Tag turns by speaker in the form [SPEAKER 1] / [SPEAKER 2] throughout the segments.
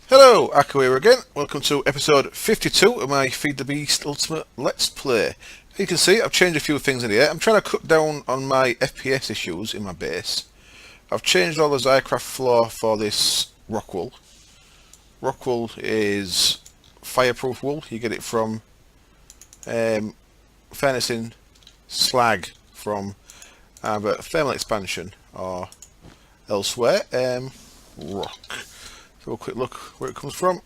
[SPEAKER 1] Hello, Akko here again. Welcome to episode 52 of my Feed the Beast Ultimate Let's Play. As you can see, I've changed a few things in here. I'm trying to cut down on my FPS issues in my base. I've changed all the Zycraft floor for this rock wool. Rock wool is fireproof wool. You get it from furnacing slag from either thermal expansion or elsewhere. Rock. So a quick look where it comes from.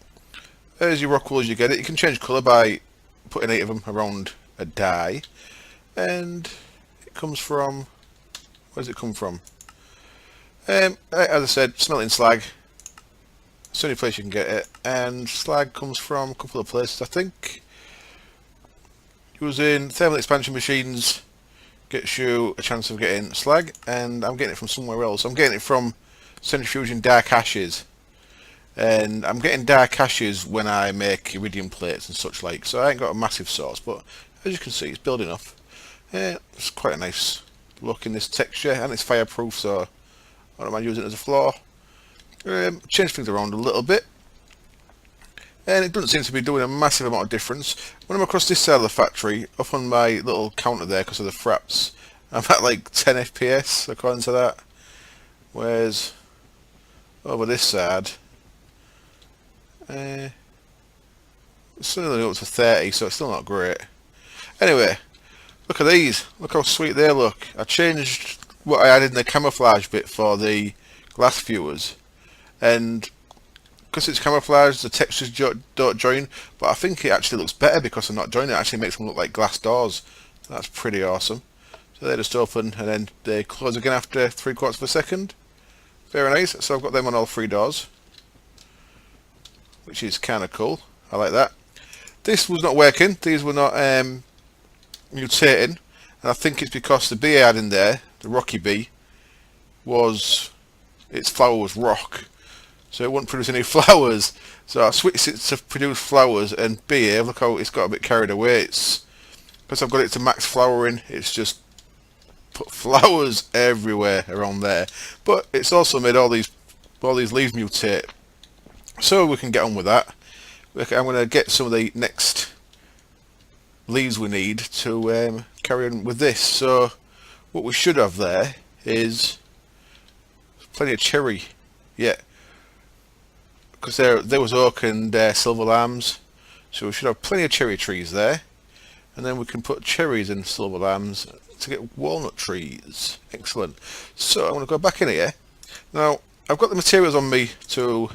[SPEAKER 1] There's your rock wool as you get it. You can change colour by putting 8 of them around a die. And it comes from... where does it come from? As I said, smelting slag. It's the only place you can get it. And slag comes from a couple of places, I think. Using thermal expansion machines gets you a chance of getting slag. And I'm getting it from somewhere else. I'm getting it from centrifuging dark ashes. And I'm getting dark ashes when I make iridium plates and such like, so I ain't got a massive source, but as you can see, it's building up. It's quite a nice look in this texture, and it's fireproof, so I don't mind using it as a floor. Change things around a little bit, and it doesn't seem to be doing a massive amount of difference. When I'm across this side of the factory, up on my little counter there because of the fraps, I'm at like 10 FPS according to that, whereas over this side, it's only up to 30, so it's still not great. Anyway, look at these. Look how sweet they look. I changed what I added in the camouflage bit for the glass viewers, and because it's camouflage, the textures don't join, but I think it actually looks better because I'm not joining. It actually makes them look like glass doors. That's pretty awesome. So they just open and then they close again after 3/4 of a second. Very nice. So I've got them on all 3 doors, which is kind of cool. I like that. This was not working. These were not mutating, and I think it's because the bee I had in there, the rocky bee, its flower was rock, so it wouldn't produce any flowers. So I switched it to produce flowers, and bee here, look how it's got a bit carried away. It's because I've got it to max flowering. It's just put flowers everywhere around there, but it's also made all these leaves mutate. So we can get on with that. I'm going to get some of the next leaves we need to carry on with this. So what we should have there is plenty of cherry. Yeah, because there was oak and silver lambs. So we should have plenty of cherry trees there. And then we can put cherries and silver lambs to get walnut trees. Excellent. So I'm going to go back in here. Now, I've got the materials on me to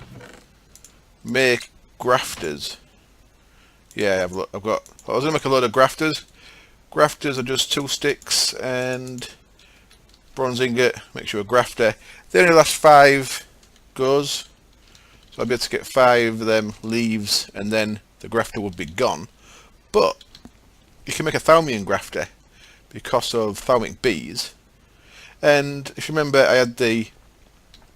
[SPEAKER 1] make grafters. Yeah, I was going to make a load of grafters. Grafters are just 2 sticks and bronze ingot, makes you a grafter. They only last 5 goes, so I'll be able to get 5 of them leaves and then the grafter would be gone. But you can make a Thaumian grafter because of Thaumic bees. And if you remember, I had the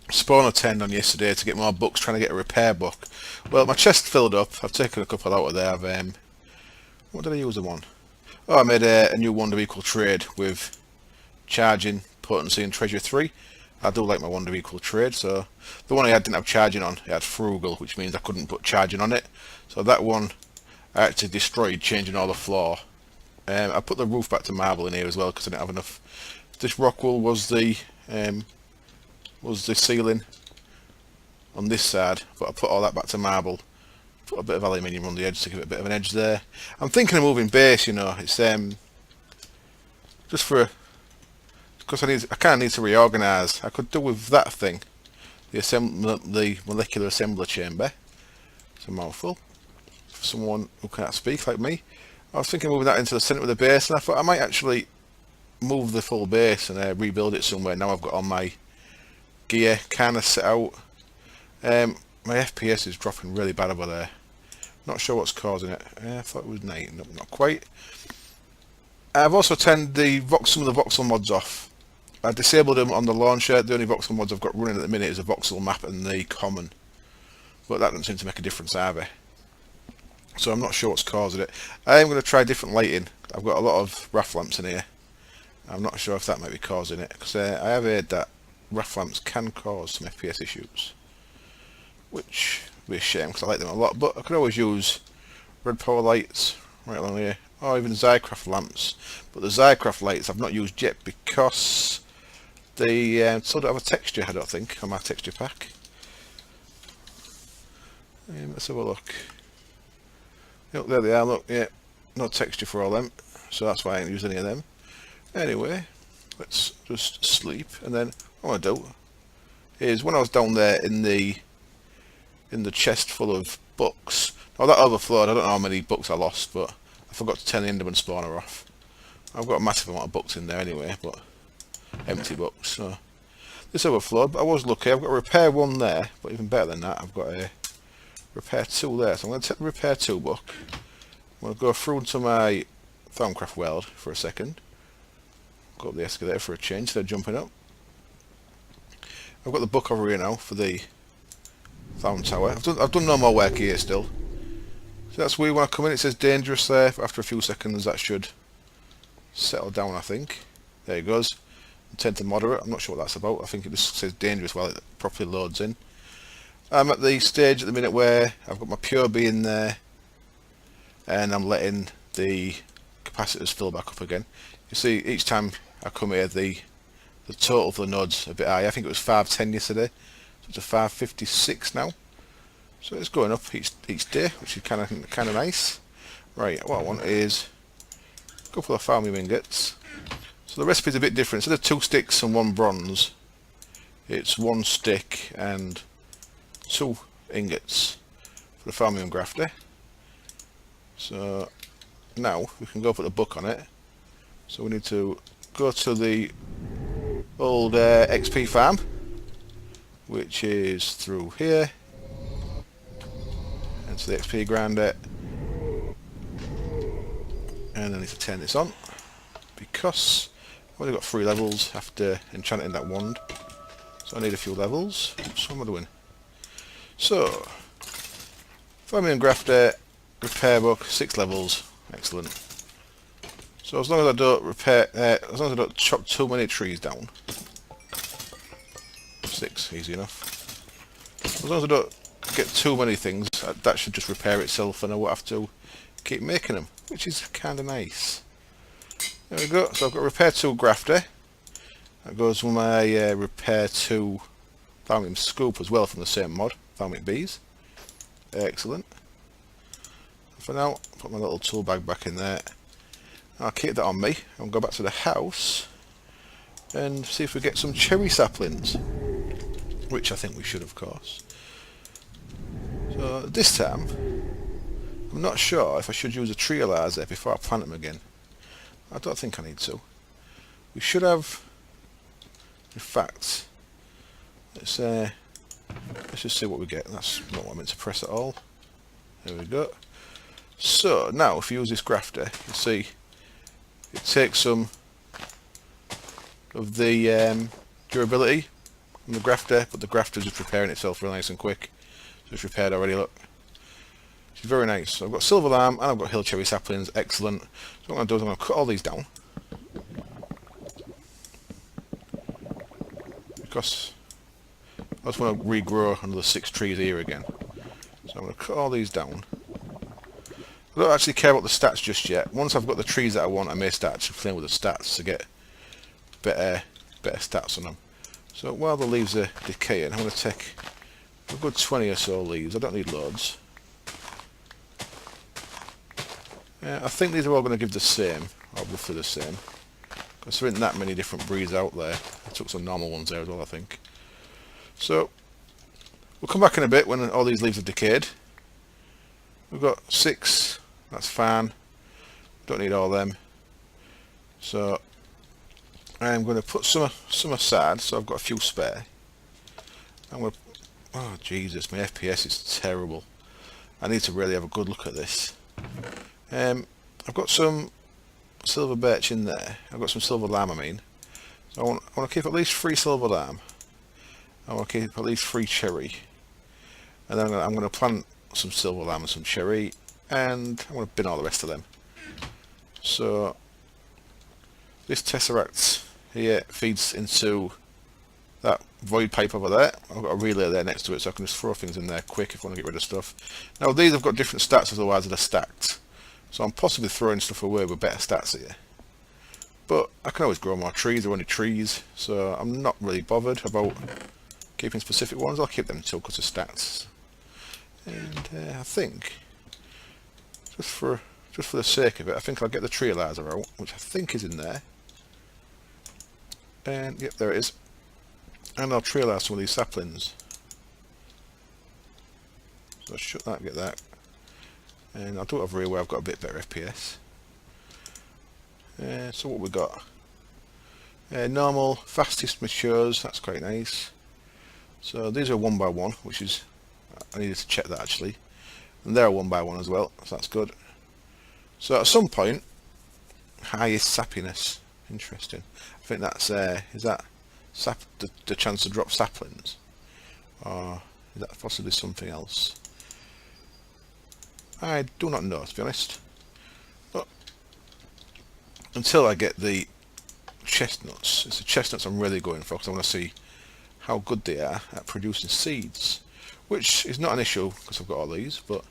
[SPEAKER 1] spawner turned on yesterday to get more books, trying to get a repair book. Well, my chest filled up. I've taken a couple out of there. What did I use them on? Oh, I made a new wonder equal trade with charging, potency and treasure 3. I do like my wonder equal trade, so the one I had didn't have charging on. It had frugal, which means I couldn't put charging on it. So that one I actually destroyed, changing all the floor. I put the roof back to marble in here as well because I didn't have enough. This rock wool was the ceiling on this side, but I put all that back to marble. Put a bit of aluminium on the edge to give it a bit of an edge there. I'm thinking of moving base, you know. It's just for because I kind of need to reorganise. I could do with that thing, the molecular assembler chamber. It's a mouthful for someone who can't speak like me. I was thinking of moving that into the centre of the base, and I thought I might actually move the full base and rebuild it somewhere. Now I've got all my gear kind of set out. My FPS is dropping really bad over there. Not sure what's causing it. I thought it was 9, no, not quite. I've also turned some of the voxel mods off. I disabled them on the launcher. The only voxel mods I've got running at the minute is a voxel map and the common, but that doesn't seem to make a difference either. So I'm not sure what's causing it. I am going to try different lighting. I've got a lot of RAF lamps in here. I'm not sure if that might be causing it, because I have heard that RAF lamps can cause some FPS issues, which be a shame because I like them a lot, but I could always use red power lights right along here, or even Zycraft lamps. But the Zycraft lights I've not used yet because they still don't have a texture, I don't think, on my texture pack. Let's have a look. Yep, there they are, look, yeah, no texture for all them, so that's why I ain't used any of them. Anyway, let's just sleep, and then what I want to do is, when I was down there in the chest full of books, now that overflowed, I don't know how many books I lost, but I forgot to turn the Enderman spawner off. I've got a massive amount of books in there anyway, but empty books, so this overflowed, but I was lucky. I've got a repair 1 there, but even better than that, I've got a repair 2 there, so I'm going to take the repair 2 book. I'm going to go through into my Thaumcraft world for a second. Go up the escalator for a change instead of jumping up. I've got the book over here now for the Thaum Tower. I've done no more work here still. So that's weird when I come in, it says dangerous there, but after a few seconds that should settle down, I think. There it goes. Intent to moderate, I'm not sure what that's about. I think it just says dangerous while it properly loads in. I'm at the stage at the minute where I've got my pure B in there, and I'm letting the capacitors fill back up again. You see, each time I come here, the total for the nodes a bit higher. I think it was 510 yesterday, so it's a 556 now. So it's going up each day, which is kind of nice. Right, what I want is a couple of farming ingots. So the recipe's a bit different. Instead of 2 sticks and 1 bronze, it's 1 stick and 2 ingots for the farming grafter. So now we can go put the book on it. So we need to go to the old XP farm, which is through here, and to the XP grinder, and I need to turn this on because I've only got 3 levels after enchanting that wand, so I need a few levels. Oops, what am I doing? So, farming grafter, repair book, 6 levels, excellent. So as long as I don't as long as I don't chop too many trees down, 6, easy enough. As long as I don't get too many things, that should just repair itself and I won't have to keep making them, which is kind of nice. There we go, so I've got repair 2 grafter, that goes with my repair 2 farming scoop as well from the same mod, farming bees. Excellent. For now, I'll put my little tool bag back in there. I'll keep that on me and go back to the house and see if we get some cherry saplings, which I think we should, of course. So this time I'm not sure if I should use a trializer before I plant them again. I don't think I need to. We should have, in fact, let's just see what we get. That's not what I meant to press at all. There we go. So now if you use this grafter, you see it takes some of the durability from the grafter, but the grafter is just repairing itself real nice and quick. So it's repaired already, look. Which is very nice. So I've got silver lamb and I've got hill cherry saplings, excellent. So what I'm going to do is I'm going to cut all these down, because I just want to regrow another 6 trees here again. So I'm going to cut all these down. I don't actually care about the stats just yet. Once I've got the trees that I want, I may start actually playing with the stats to get better stats on them. So while the leaves are decaying, I'm going to take a good 20 or so leaves. I don't need loads. I think these are all going to give the same, or roughly the same, because there isn't that many different breeds out there. I took some normal ones there as well, I think. So we'll come back in a bit when all these leaves have decayed. We've got 6, that's fine, don't need all them. So I'm going to put some aside, so I've got a few spare. I'm going to, oh Jesus, my FPS is terrible. I need to really have a good look at this. I've got some silver birch in there, I've got some silver lamb I mean. So I want to keep at least 3 silver lamb. I want to keep at least 3 cherry. And then I'm going to plant some silver lamb and some cherry, and I'm going to bin all the rest of them. So this tesseract here feeds into that void pipe over there. I've got a relay there next to it, so I can just throw things in there quick if I want to get rid of stuff. Now these have got different stats, otherwise they're stacked. So I'm possibly throwing stuff away with better stats here. But I can always grow more trees, they're only trees, so I'm not really bothered about keeping specific ones. I'll keep them too because of stats. And I think, just for the sake of it, I think I'll get the trealizer out, which I think is in there. And yep, there it is. And I'll trealize some of these saplings. So I'll shut that, get that. And I'll do it over here where I've got a bit better FPS. So what we got? Normal, fastest matures, that's quite nice. So these are 1x1, which is, I needed to check that actually. And they're 1x1 as well, so that's good. So at some point, highest sappiness, interesting. I think that's, is that the chance to drop saplings? Or is that possibly something else? I do not know, to be honest. But until I get the chestnuts, it's the chestnuts I'm really going for, because I want to see how good they are at producing seeds, which is not an issue because I've got all these. But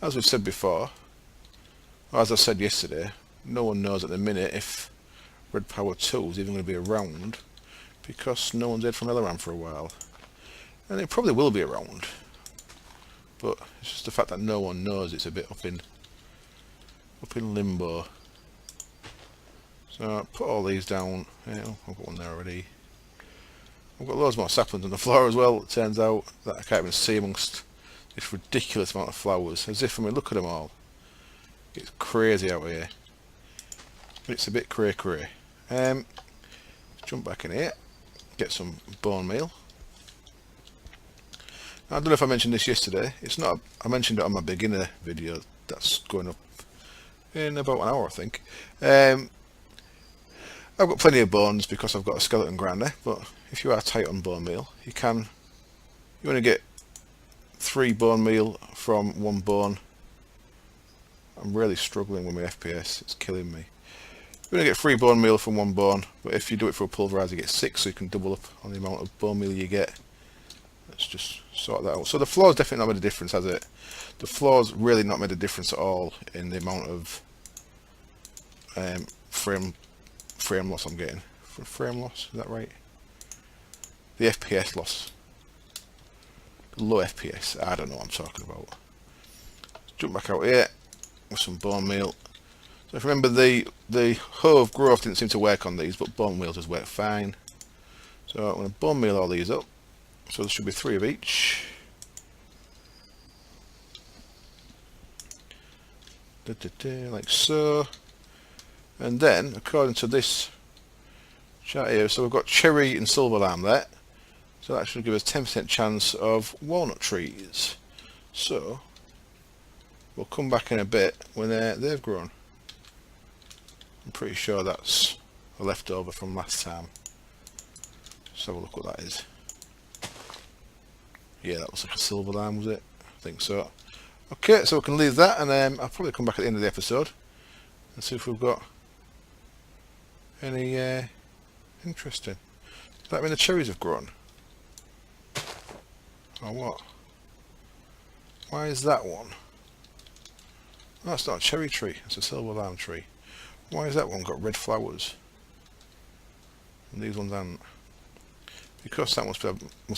[SPEAKER 1] as we've said before, or as I said yesterday, no one knows at the minute if Red Power 2 is even going to be around, because no one's heard from Elran for a while, and it probably will be around, but it's just the fact that no one knows. It's a bit up in limbo. So I'll put all these down. Yeah, I've got one there already. I've got loads more saplings on the floor as well, it turns out, that I can't even see amongst this ridiculous amount of flowers. As if, I mean, look at them all. It's crazy out here. It's a bit cray. Jump back in here, get some bone meal. Now, I don't know if I mentioned this yesterday. It's not. I mentioned it on my beginner video that's going up in about an hour, I think. I've got plenty of bones because I've got a skeleton grinder, but if you are tight on bone meal, you only get 3 bone meal from 1 bone. I'm really struggling with my FPS, it's killing me. You're going to get 3 bone meal from 1 bone, but if you do it for a pulverizer, you get 6, so you can double up on the amount of bone meal you get. Let's just sort that out. So the floor's definitely not made a difference, has it? The floor's really not made a difference at all in the amount of frame loss I'm getting. Frame loss, is that right? The FPS loss. Low FPS, I don't know what I'm talking about. Jump back out here with some bone meal. So if you remember, the hoe of growth didn't seem to work on these, but bone meal does work fine. So I'm going to bone meal all these up. So there should be 3 of each. Like so. And then, according to this chart here, so we've got cherry and silver lime there. So that should give us 10% chance of walnut trees. So we'll come back in a bit when they've grown. I'm pretty sure that's a leftover from last time. Let's have a look what that is. Yeah, that was like a silver lime, was it? I think so. Okay, so we can leave that, and I'll probably come back at the end of the episode and see if we've got any interesting. Does that mean the cherries have grown? Or what? Why is that one? No, it's not a cherry tree, it's a silver lime tree. Why has that one got red flowers? And these ones aren't. Because that must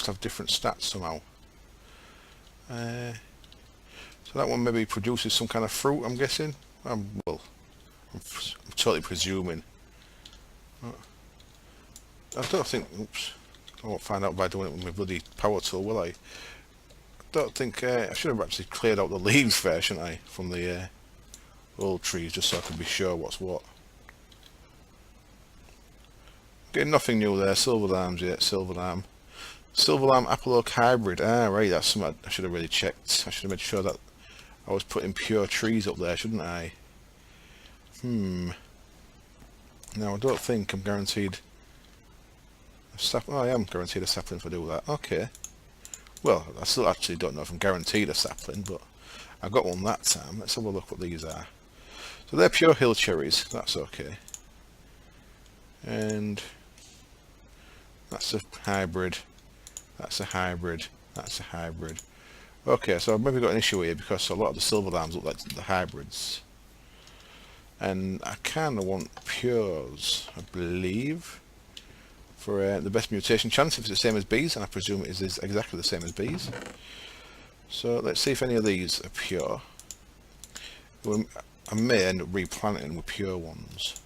[SPEAKER 1] have different stats somehow. So that one maybe produces some kind of fruit, I'm guessing. I'm totally presuming. I don't think, oops, I won't find out by doing it with my bloody power tool, will I? I don't think, I should have actually cleared out the leaves first, shouldn't I, from the old trees, just so I can be sure what's what. Getting nothing new there, silver limes yet, silver lime. Silver lime apple oak hybrid, right, that's something I should have really checked. I should have made sure that I was putting pure trees up there, shouldn't I? Now I don't think I'm guaranteed a sapling. Oh, I am guaranteed a sapling if I do that. Okay. Well, I still actually don't know if I'm guaranteed a sapling, but I got one that time. Let's have a look what these are. So they're pure hill cherries, that's okay. And that's a hybrid. That's a hybrid. That's a hybrid. Okay, so I've maybe got an issue here because a lot of the silver lambs look like the hybrids. And I kind of want pures, I believe, for the best mutation chance if it's the same as bees, and I presume it is exactly the same as bees. So let's see if any of these are pure. I may end up replanting with pure ones.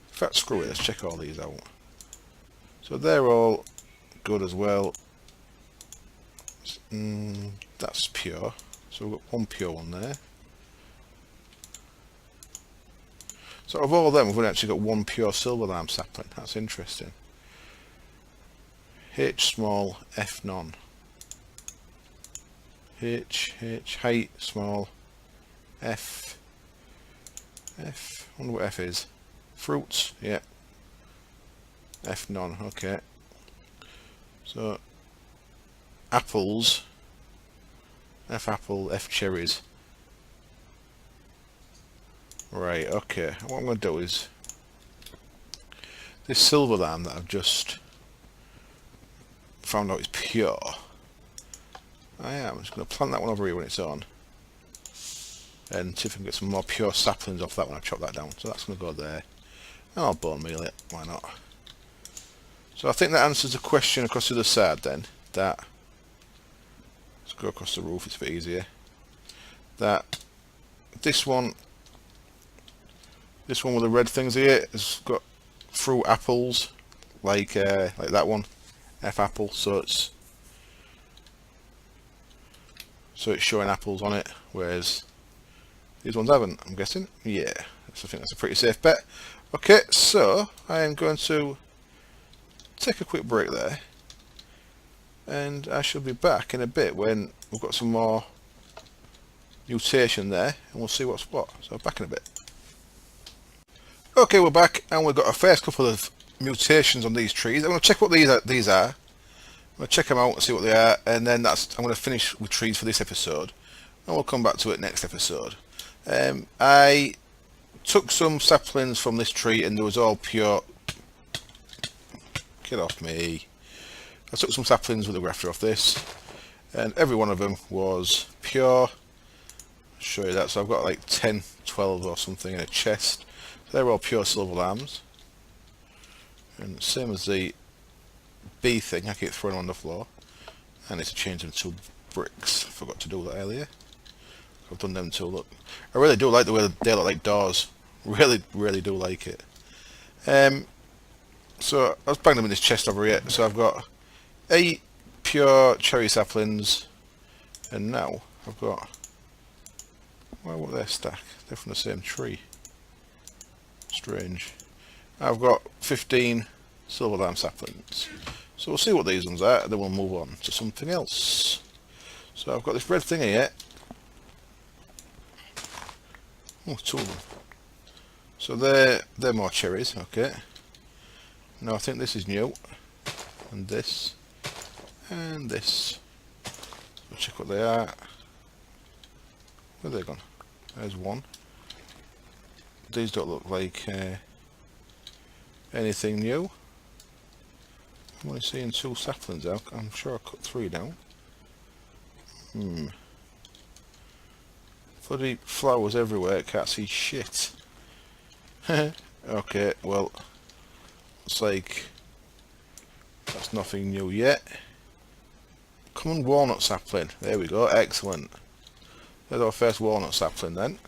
[SPEAKER 1] In fact, screw it, let's check all these out. So they're all good as well. That's pure. So we've got one pure one there. So of all of them, we've only actually got one pure silver lamb sapling. That's interesting. H small, F none. H, height small, F. I wonder what F is. Fruits, yeah. F none, okay. So apples, F apple, F cherries. Right, okay. What I'm going to do is this silver lamb that I've just found out is pure. I'm just going to plant that one over here when it's on, and see if I can get some more pure saplings off that when I chop that down. So that's going to go there, and I'll bone meal it. Why not? So I think that answers the question across the other side then. That, let's go across the roof, it's a bit easier. That this one with the red things here has got fruit apples, like that one, F apple. So it's showing apples on it, whereas these ones haven't. I'm guessing. Yeah, so I think that's a pretty safe bet. Okay, so I am going to take a quick break there, and I shall be back in a bit when we've got some more mutation there, and we'll see what's what. So back in a bit. Okay, we're back, and we've got a first couple of mutations on these trees. I'm going to check what these are. I'm going to check them out and see what they are, and then I'm going to finish with trees for this episode, and we'll come back to it next episode. I took some saplings from this tree, and there was all pure. Get off me. I took some saplings with the grafter off this, and every one of them was pure. I'll show you that. So I've got like 10, 12 or something in a chest. They're all pure silver lambs, and same as the bee thing, I keep throwing them on the floor. I need to change them to bricks. I forgot to do that earlier. I've done them too. Look, I really do like the way they look like doors. Really do like it. So I was banging them in this chest over here. So I've got 8 pure cherry saplings, and now I've got, why won't they stack? They're from the same tree. Strange. I've got 15 silver lamb saplings. So we'll see what these ones are, and then we'll move on to something else. So I've got this red thing here. Oh, 2 of them. So they're more cherries, okay. Now I think this is new, and this, and this. We'll check what they are. Where are they gone? There's one. These don't look like anything new. I'm only seeing 2 saplings out. I'm sure I cut 3 down. Bloody flowers everywhere, can't see shit. Okay, well, looks like that's nothing new yet. Common walnut sapling, there we go, excellent. There's our first walnut sapling then.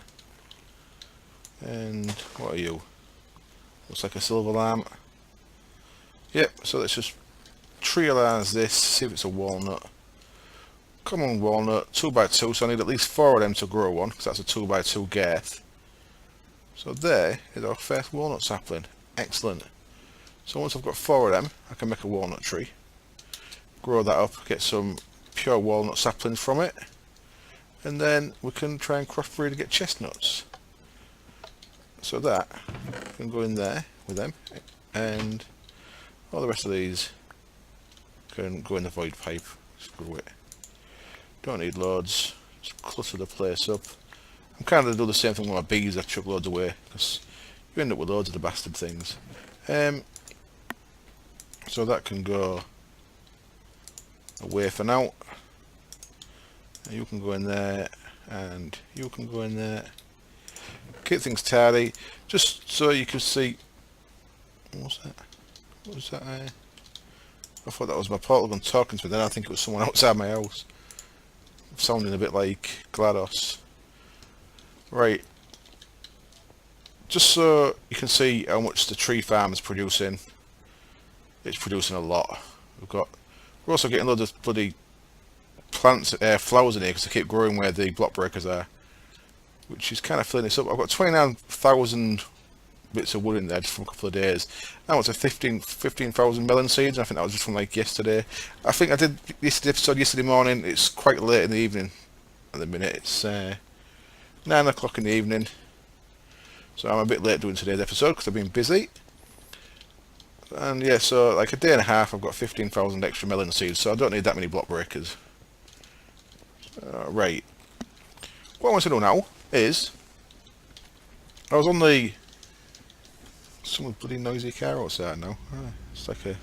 [SPEAKER 1] And what are you? Looks like a silver lamb. Yep, so let's just trialize this, see if it's a walnut. Common walnut, 2x2, so I need at least 4 of them to grow one, because that's a 2x2 girth. So there is our first walnut sapling. Excellent. So once I've got 4 of them, I can make a walnut tree. Grow that up, get some pure walnut saplings from it. And then we can try and crossbreed to get chestnuts. So that can go in there with them, and all the rest of these can go in the void pipe. Screw it. Don't need loads. Just clutter the place up. I'm kind of do the same thing with my bees. I chuck loads away because you end up with loads of the bastard things. So that can go away for now. And you can go in there, and you can go in there. Keep things tidy, just so you can see. What's that? What was that? I thought that was my portal gun talking to me. Then I think it was someone outside my house, sounding a bit like GLaDOS. Right. Just so you can see how much the tree farm is producing. It's producing a lot. We're also getting loads of bloody plants, flowers in here because they keep growing where the block breakers are, which is kind of filling this up. I've got 29,000 bits of wood in there just from a couple of days. Now it's a 15,000 melon seeds. I think that was just from like yesterday. I think I did this episode yesterday morning. It's quite late in the evening at the minute. It's 9 o'clock in the evening, so I'm a bit late doing today's episode because I've been busy. And yeah, so like a day and a half I've got 15,000 extra melon seeds, so I don't need that many block breakers. Right, what I want to do now is, I was on the, someone's bloody noisy car outside now. It's like a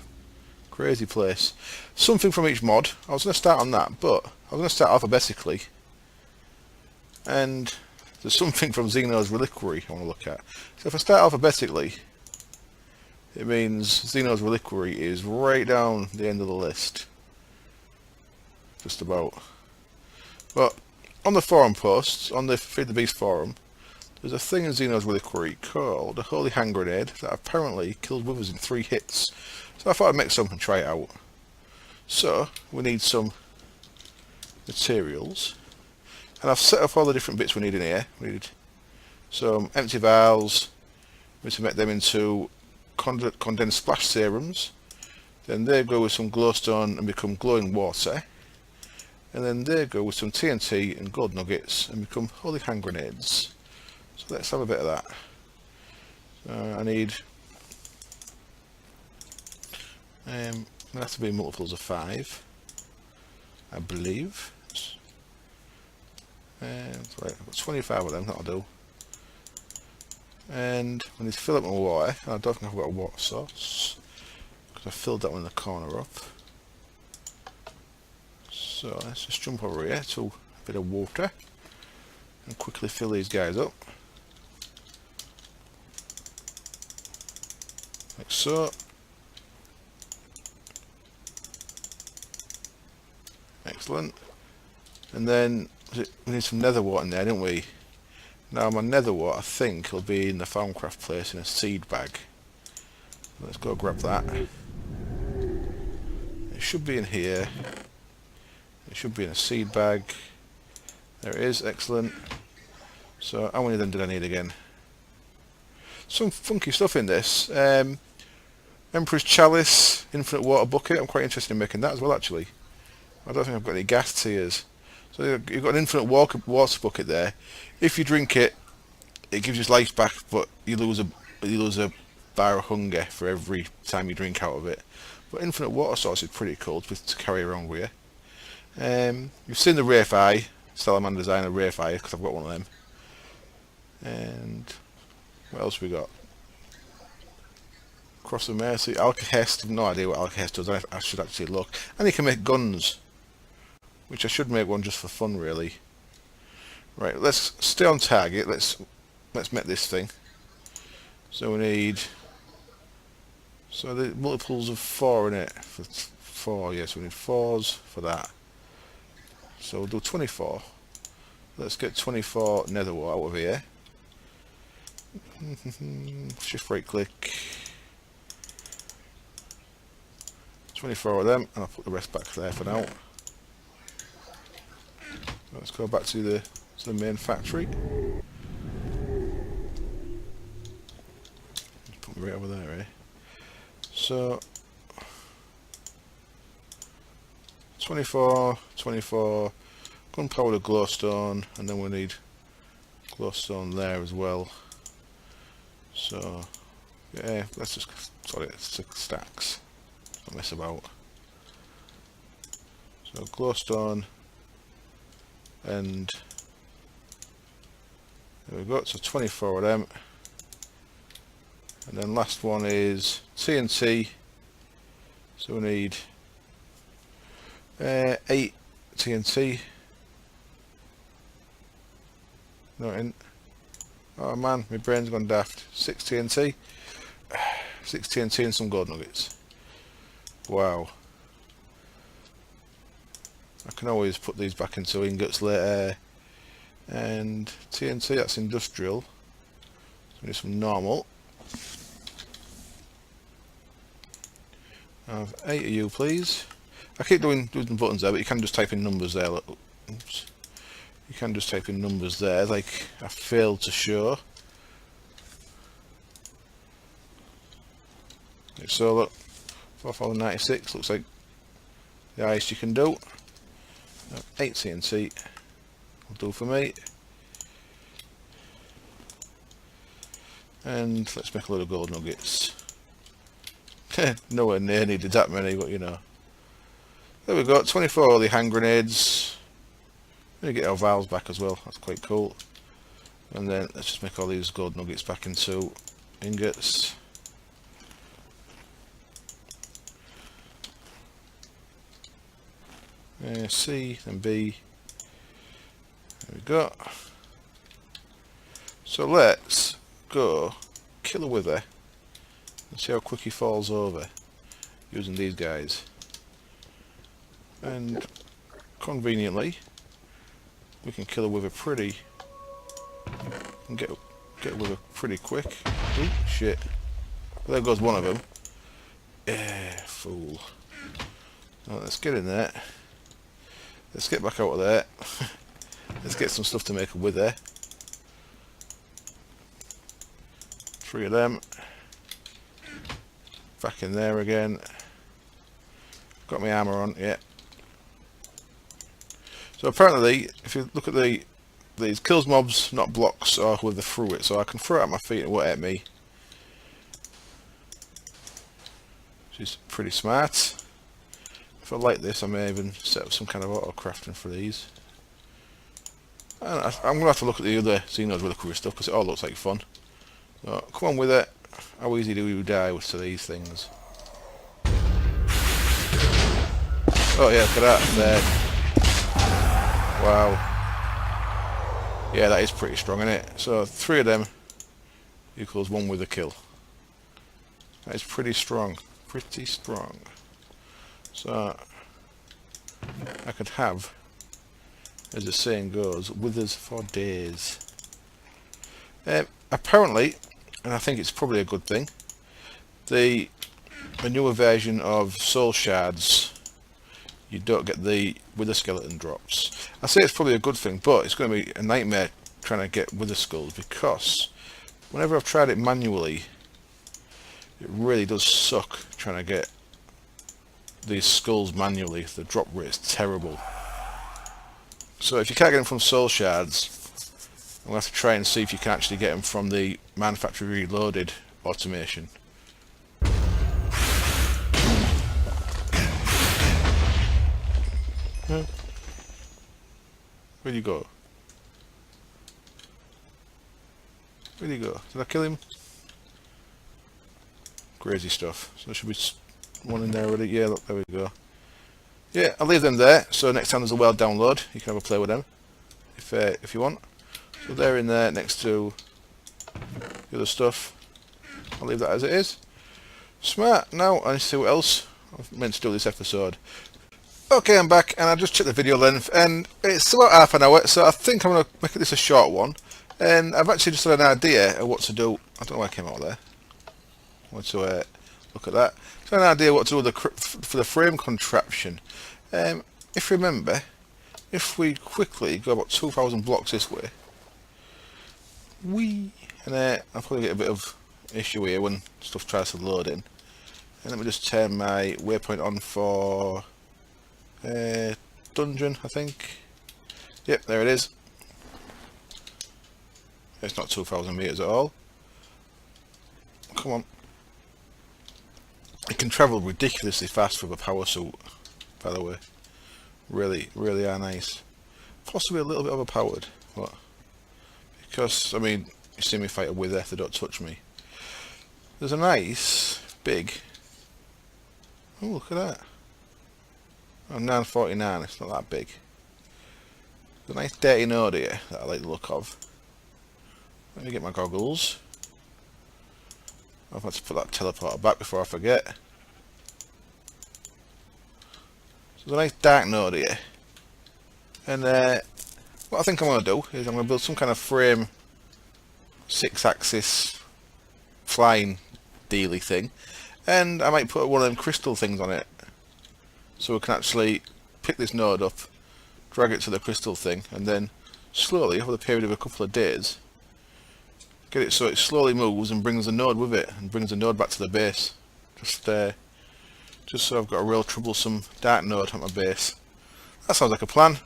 [SPEAKER 1] crazy place. Something from each mod. I was going to start on that, but I was going to start alphabetically, and there's something from Xeno's Reliquary I want to look at. So if I start alphabetically, it means Xeno's Reliquary is right down the end of the list. Just about. But on the forum posts, on the Feed the Beast forum, there's a thing in Xeno's Reliquary called a Holy Hand Grenade that apparently kills withers in 3 hits. So I thought I'd make some and try it out. So we need some materials. And I've set up all the different bits we need in here. We need some empty vials. We need to make them into condensed splash serums. Then they go with some glowstone and become glowing water. And then they go with some TNT and gold nuggets and become holy hand grenades. So let's have a bit of that. I need... it has to be multiples of 5, I believe. Right, I've got 25 of them, that'll do. And I need to fill up my water. I don't think I've got a water source, because I filled that one in the corner up. So let's just jump over here to a bit of water and quickly fill these guys up. Like so. Excellent. And then we need some nether wart in there, don't we? Now my nether wart, I think, will be in the Farmcraft place in a seed bag. Let's go grab that. It should be in here. It should be in a seed bag. There it is, excellent. So how many of them did I need again? Some funky stuff in this. Emperor's Chalice, Infinite Water Bucket. I'm quite interested in making that as well, actually. I don't think I've got any gas tears. So you've got an infinite water bucket there. If you drink it, it gives you life back, but you lose a bar of hunger for every time you drink out of it. But infinite water source is pretty cool to carry around with you. You've seen the Wraith Eye, Stellaman Designer Wraith Eye, because I've got one of them. And what else we got? Cross of Mercy, Alkahest. I've no idea what Alkahest does. I should actually look. And you can make guns, which I should make one just for fun, really. Right, let's stay on target. Let's make this thing. So we need, so the multiples of 4 in it. For 4, yes, we need 4s for that. So we'll do 24. Let's get 24 nether wart out of here. Shift right click. 24 of them, and I'll put the rest back there for now. Let's go back to the main factory. Put me right over there, eh? So 24, gunpowder, glowstone, and then we need glowstone there as well. So yeah, let's just sort it 6 stacks. Don't mess about. So glowstone, and there we go. So 24 of them, and then last one is TNT. So we need 8 TNT. Nothing. Oh man, my brain's gone daft. 6 TNT. 6 TNT and some gold nuggets. Wow. I can always put these back into ingots later. And TNT, that's industrial. So we need some normal. I have 8 of you, please. I keep doing buttons there, but you can just type in numbers there. Look. Oops. You can just type in numbers there, like I failed to show. Like so, look. 4096 looks like the highest you can do. 8 TNT will do for me. And let's make a load of gold nuggets. Nowhere near needed that many, but you know. There we go, 24 of the hand grenades. We're gonna get our valves back as well, that's quite cool. And then let's just make all these gold nuggets back into ingots. C and B. There we go. So let's go kill a wither and see how quick he falls over using these guys. And conveniently, we can kill a wither pretty and get a wither pretty quick. Ooh, shit! Well, there goes one of them. Fool. Right, let's get in there. Let's get back out of there. Let's get some stuff to make a wither. 3 of them. Back in there again. Got my armour on, yeah. So apparently, if you look at these kills mobs, not blocks, or wither through it. So I can throw it at my feet and it won't hit me. Which is pretty smart. If I like this, I may even set up some kind of auto crafting for these. And I'm going to have to look at the other Xenos with the cool stuff because it all looks like fun. So, come on with it. How easy do we die to these things? Oh yeah, look at that. There. Wow. Yeah, that is pretty strong, isn't it? So 3 of them equals 1 with a kill. That is pretty strong. Pretty strong. So I could have, as the saying goes, withers for days. Apparently, and I think it's probably a good thing, the newer version of soul shards, you don't get the wither skeleton drops. I say it's probably a good thing, but it's going to be a nightmare trying to get wither skulls because whenever I've tried it manually, it really does suck trying to get these skulls manually. The drop rate is terrible. So if you can't get them from soul shards, I'm going to have to try and see if you can actually get them from the manufacturer reloaded automation. Where'd you go? Where'd he go? Did I kill him? Crazy stuff. So there should be one in there already. Yeah, look, there we go. Yeah, I'll leave them there. So next time there's a world download, you can have a play with them if you want. So they're in there next to the other stuff. I'll leave that as it is. Smart. Now I need to see what else I've meant to do this episode. Okay, I'm back and I just checked the video length and it's about half an hour, so I think I'm going to make this a short one. And I've actually just had an idea of what to do. I don't know why I came out there. I want to look at that. So an idea what to do for the frame contraption. If you remember, if we quickly go about 2,000 blocks this way, and I'll probably get a bit of issue here when stuff tries to load in. And let me just turn my waypoint on for dungeon, I think. Yep, there it is. It's not 2,000 meters at all. Come on. It can travel ridiculously fast with a power suit, by the way. Really, really are nice. Possibly a little bit overpowered, but because, I mean, you see me fight a wither, they don't touch me. There's a nice, big... Oh, look at that. Oh, 949, it's not that big. There's a nice dirty node here that I like the look of. Let me get my goggles. I've had to put that teleporter back before I forget. So there's a nice dark node here. And what I think I'm going to do is I'm going to build some kind of frame 6-axis flying dealy thing. And I might put one of them crystal things on it. So we can actually pick this node up, drag it to the crystal thing, and then slowly, over the period of a couple of days, get it so it slowly moves and brings the node with it, and brings the node back to the base. Just so I've got a real troublesome dark node at my base. That sounds like a plan.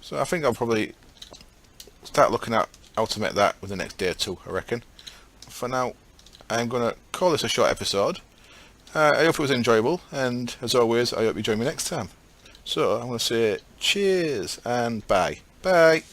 [SPEAKER 1] So I think I'll probably start looking at how to make that with the next day or two, I reckon. For now, I'm going to call this a short episode. I hope it was enjoyable, and as always, I hope you join me next time. So I'm going to say cheers and bye. Bye.